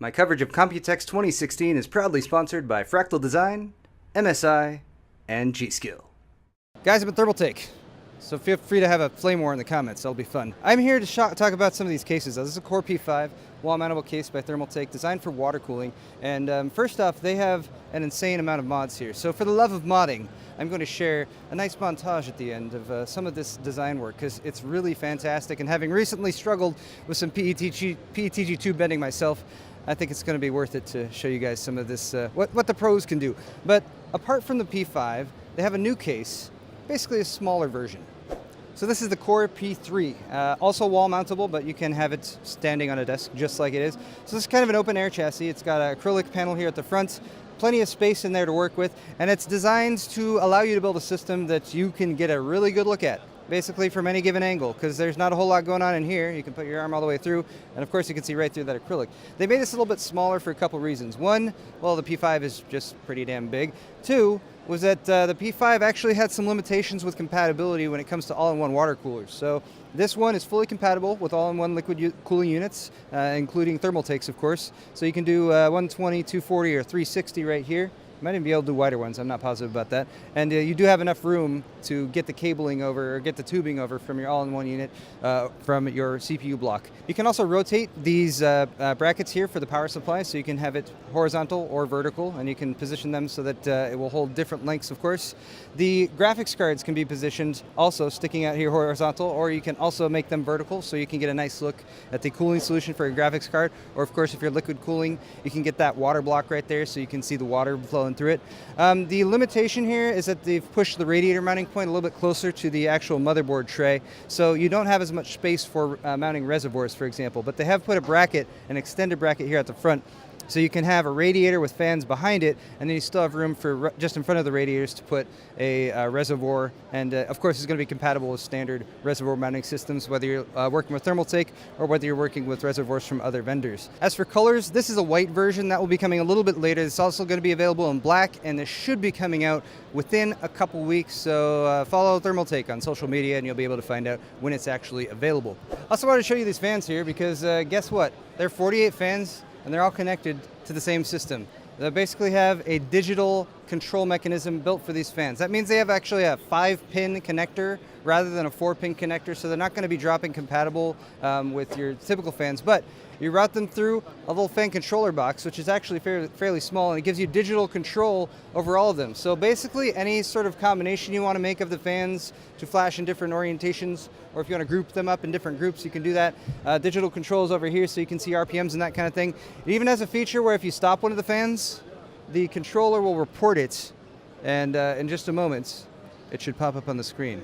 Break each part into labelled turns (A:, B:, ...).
A: My coverage of Computex 2016 is proudly sponsored by Fractal Design, MSI, and G-Skill. Guys, I'm at Thermaltake, so feel free to have a flame war in the comments. That'll be fun. I'm here to talk about some of these cases. This is a Core P5 wall-mountable case by Thermaltake, designed for water cooling. And first off, they have an insane amount of mods here. So for the love of modding, I'm going to share a nice montage at the end of some of this design work, because it's really fantastic. And having recently struggled with some PETG tube bending myself, I think it's going to be worth it to show you guys some of this, what the pros can do. But apart from the P5, they have a new case, basically a smaller version. So this is the Core P3, also wall mountable, but you can have it standing on a desk just like it is. So this is kind of an open air chassis. It's got an acrylic panel here at the front, plenty of space in there to work with, and it's designed to allow you to build a system that you can get a really good look at, basically from any given angle, because there's not a whole lot going on in here. You can put your arm all the way through, and of course you can see right through that acrylic. They made this a little bit smaller for a couple reasons. One, well, the P5 is just pretty damn big. Two, was that the P5 actually had some limitations with compatibility when it comes to all-in-one water coolers. So this one is fully compatible with all-in-one liquid cooling units, including Thermaltakes, of course. So you can do 120, 240, or 360 right here. You might even be able to do wider ones, I'm not positive about that. And you do have enough room to get the cabling over, or get the tubing over from your all-in-one unit from your CPU block. You can also rotate these brackets here for the power supply, so you can have it horizontal or vertical, and you can position them so that it will hold different lengths, of course. The graphics cards can be positioned also sticking out here horizontal, or you can also make them vertical, so you can get a nice look at the cooling solution for your graphics card. Or of course, if you're liquid cooling, you can get that water block right there, so you can see the water flowing through it. The limitation here is that they've pushed the radiator mounting point a little bit closer to the actual motherboard tray, so you don't have as much space for mounting reservoirs, for example. But they have put a bracket, an extended bracket here at the front, so you can have a radiator with fans behind it, and then you still have room for just in front of the radiators to put a reservoir. And of course, it's going to be compatible with standard reservoir mounting systems, whether you're working with Thermaltake or whether you're working with reservoirs from other vendors. As for colors, this is a white version that will be coming a little bit later. It's also going to be available in black, and this should be coming out within a couple weeks. So follow Thermaltake on social media, and you'll be able to find out when it's actually available. Also wanted to show you these fans here, because guess what? They're 48 fans, and they're all connected to the same system. They basically have a digital control mechanism built for these fans. That means they have actually a 5-pin connector rather than a 4-pin connector, so they're not going to be drop-in compatible with your typical fans. But you route them through a little fan controller box, which is actually fairly small, and it gives you digital control over all of them. So basically, any sort of combination you want to make of the fans to flash in different orientations, or if you want to group them up in different groups, you can do that. Digital controls over here, so you can see RPMs and that kind of thing. It even has a feature where if you stop one of the fans, the controller will report it, and in just a moment, it should pop up on the screen.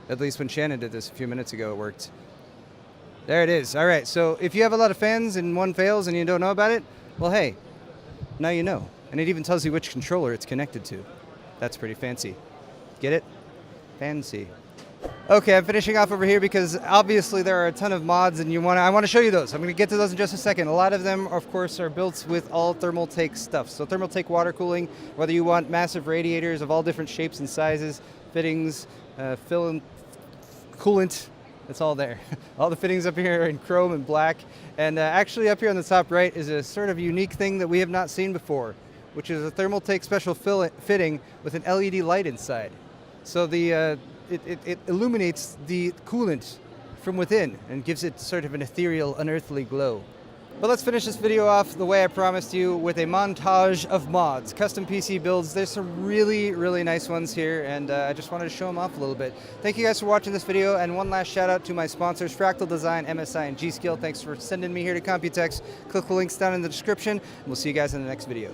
A: At least when Shannon did this a few minutes ago, it worked. There it is. All right, so if you have a lot of fans and one fails and you don't know about it, well, hey, now you know. And it even tells you which controller it's connected to. That's pretty fancy. Get it? Fancy. Okay, I'm finishing off over here because obviously there are a ton of mods, and I want to show you those. I'm going to get to those in just a second. A lot of them, of course, are built with all Thermaltake stuff. So Thermaltake water cooling, whether you want massive radiators of all different shapes and sizes, fittings, fill-in, coolant, it's all there. All the fittings up here are in chrome and black. And actually up here on the top right is a sort of unique thing that we have not seen before, which is a Thermaltake special fitting with an LED light inside. So it illuminates the coolant from within and gives it sort of an ethereal, unearthly glow. But let's finish this video off the way I promised you, with a montage of mods, custom PC builds. There's some really, really nice ones here, and I just wanted to show them off a little bit. Thank you guys for watching this video, and one last shout out to my sponsors, Fractal Design, MSI, and G-Skill. Thanks for sending me here to Computex. Click the links down in the description, and we'll see you guys in the next video.